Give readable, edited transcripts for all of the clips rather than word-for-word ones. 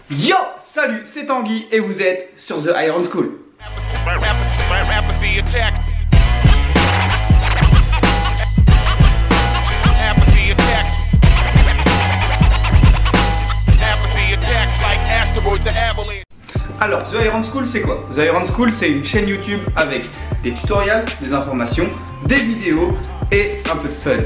Yo, salut, c'est Tanguy et vous êtes sur The Iron School. Alors, The Iron School, c'est quoi? The Iron School, c'est une chaîne YouTube avec des tutoriels, des informations, des vidéos et un peu de fun.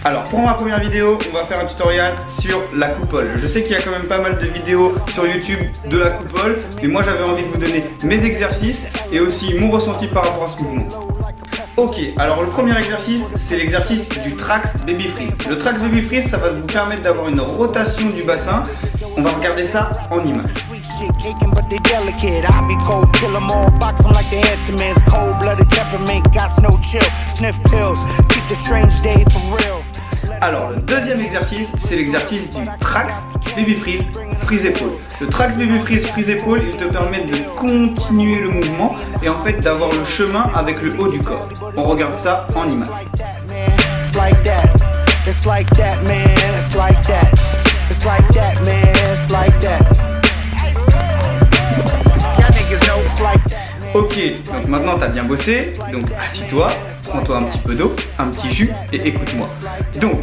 Alors, pour ma première vidéo, on va faire un tutoriel sur la coupole. Je sais qu'il y a quand même pas mal de vidéos sur YouTube de la coupole, mais moi j'avais envie de vous donner mes exercices et aussi mon ressenti par rapport à ce mouvement. Ok, alors le premier exercice, c'est l'exercice du Trax Baby Freeze. Le Trax Baby Freeze, ça va vous permettre d'avoir une rotation du bassin. On va regarder ça en image. Alors le deuxième exercice, c'est l'exercice du Trax Baby Freeze, Freeze épaule. Le Trax Baby Freeze, Freeze épaule, il te permet de continuer le mouvement et en fait d'avoir le chemin avec le haut du corps. On regarde ça en image. Ok, donc maintenant tu as bien bossé, donc assis-toi, prends-toi un petit peu d'eau, un petit jus et écoute-moi. Donc,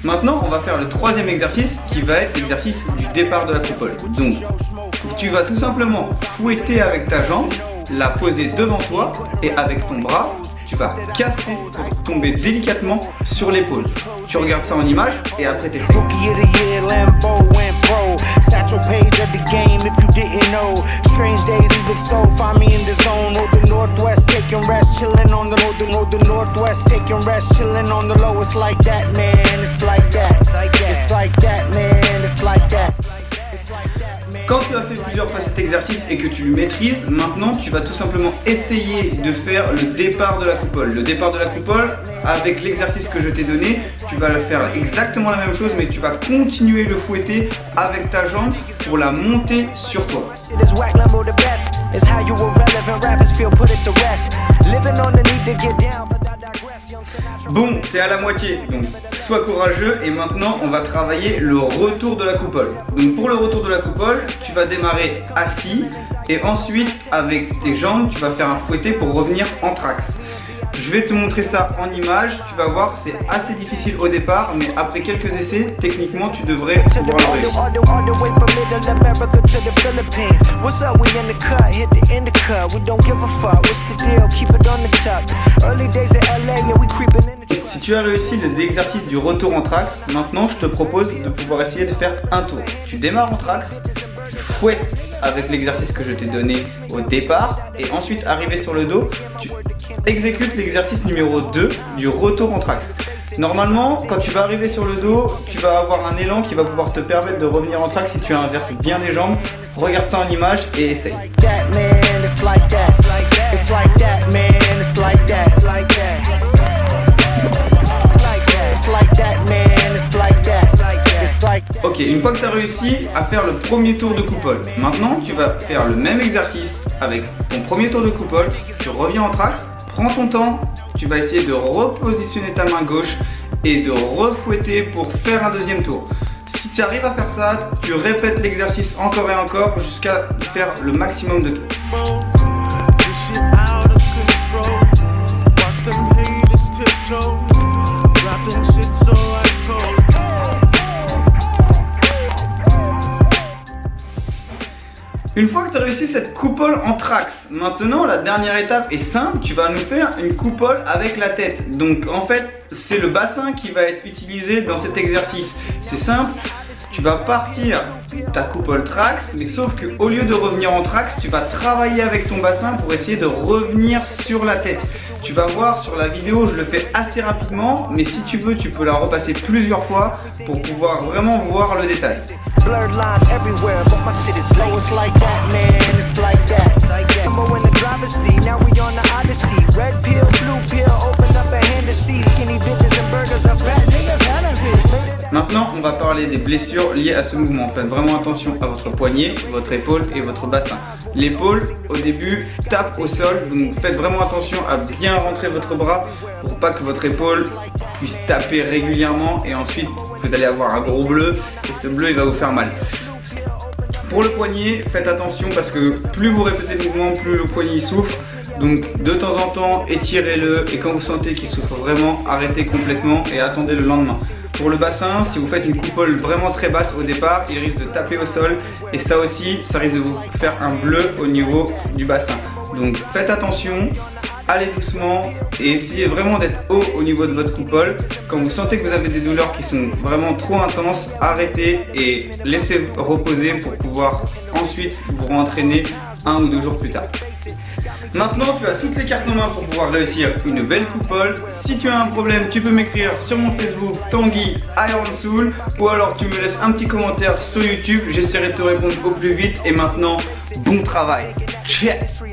maintenant on va faire le troisième exercice qui va être l'exercice du départ de la coupole. Donc, tu vas tout simplement fouetter avec ta jambe, la poser devant toi et avec ton bras, tu vas casser pour tomber délicatement sur l'épaule. Tu regardes ça en image et après tu essaies. Quand tu as fait plusieurs fois cet exercice et que tu le maîtrises, maintenant tu vas tout simplement essayer de faire le départ de la coupole. Le départ de la coupole, avec l'exercice que je t'ai donné, tu vas le faire exactement la même chose, mais tu vas continuer le fouetter avec ta jambe pour la monter sur toi. Bon, c'est à la moitié, donc sois courageux et maintenant on va travailler le retour de la coupole. Donc pour le retour de la coupole, tu vas démarrer assis et ensuite avec tes jambes, tu vas faire un fouetté pour revenir en trax. Je vais te montrer ça en image, tu vas voir, c'est assez difficile au départ, mais après quelques essais, techniquement, tu devrais pouvoir le réussir. Si tu as réussi l'exercice du retour en trax, maintenant je te propose de pouvoir essayer de faire un tour. Tu démarres en trax, tu fouettes avec l'exercice que je t'ai donné au départ et ensuite arrivé sur le dos, tu exécutes l'exercice numéro 2 du retour en trax. Normalement, quand tu vas arriver sur le dos, tu vas avoir un élan qui va pouvoir te permettre de revenir en trax si tu inverses bien les jambes. Regarde ça en image et essaye. Ok, une fois que tu as réussi à faire le premier tour de coupole, maintenant tu vas faire le même exercice avec ton premier tour de coupole, tu reviens en trax, prends ton temps, tu vas essayer de repositionner ta main gauche et de refouetter pour faire un deuxième tour. Si tu arrives à faire ça, tu répètes l'exercice encore et encore jusqu'à faire le maximum de tours. Une fois que tu as réussi cette coupole en trax, maintenant la dernière étape est simple, tu vas nous faire une coupole avec la tête. Donc en fait, c'est le bassin qui va être utilisé dans cet exercice. C'est simple, tu vas partir ta coupole trax, mais sauf que au lieu de revenir en trax, tu vas travailler avec ton bassin pour essayer de revenir sur la tête. Tu vas voir sur la vidéo, je le fais assez rapidement, mais si tu veux, tu peux la repasser plusieurs fois pour pouvoir vraiment voir le détail. Maintenant, on va parler des blessures liées à ce mouvement. Faites vraiment attention à votre poignet, votre épaule et votre bassin. L'épaule, au début, tape au sol, donc faites vraiment attention à bien rentrer votre bras pour pas que votre épaule puisse taper régulièrement et ensuite vous allez avoir un gros bleu et ce bleu il va vous faire mal. Pour le poignet, faites attention parce que plus vous répétez le mouvement, plus le poignet souffre. Donc de temps en temps, étirez-le et quand vous sentez qu'il souffre vraiment, arrêtez complètement et attendez le lendemain. Pour le bassin, si vous faites une coupole vraiment très basse au départ, il risque de taper au sol et ça aussi, ça risque de vous faire un bleu au niveau du bassin. Donc faites attention, allez doucement et essayez vraiment d'être haut au niveau de votre coupole. Quand vous sentez que vous avez des douleurs qui sont vraiment trop intenses, arrêtez et laissez reposer pour pouvoir ensuite vous rentraîner 1 ou 2 jours plus tard. Maintenant, tu as toutes les cartes en main pour pouvoir réussir une belle coupole. Si tu as un problème, tu peux m'écrire sur mon Facebook Tanguy Ironsoul ou alors tu me laisses un petit commentaire sur YouTube. J'essaierai de te répondre au plus vite. Et maintenant, bon travail. Cheers!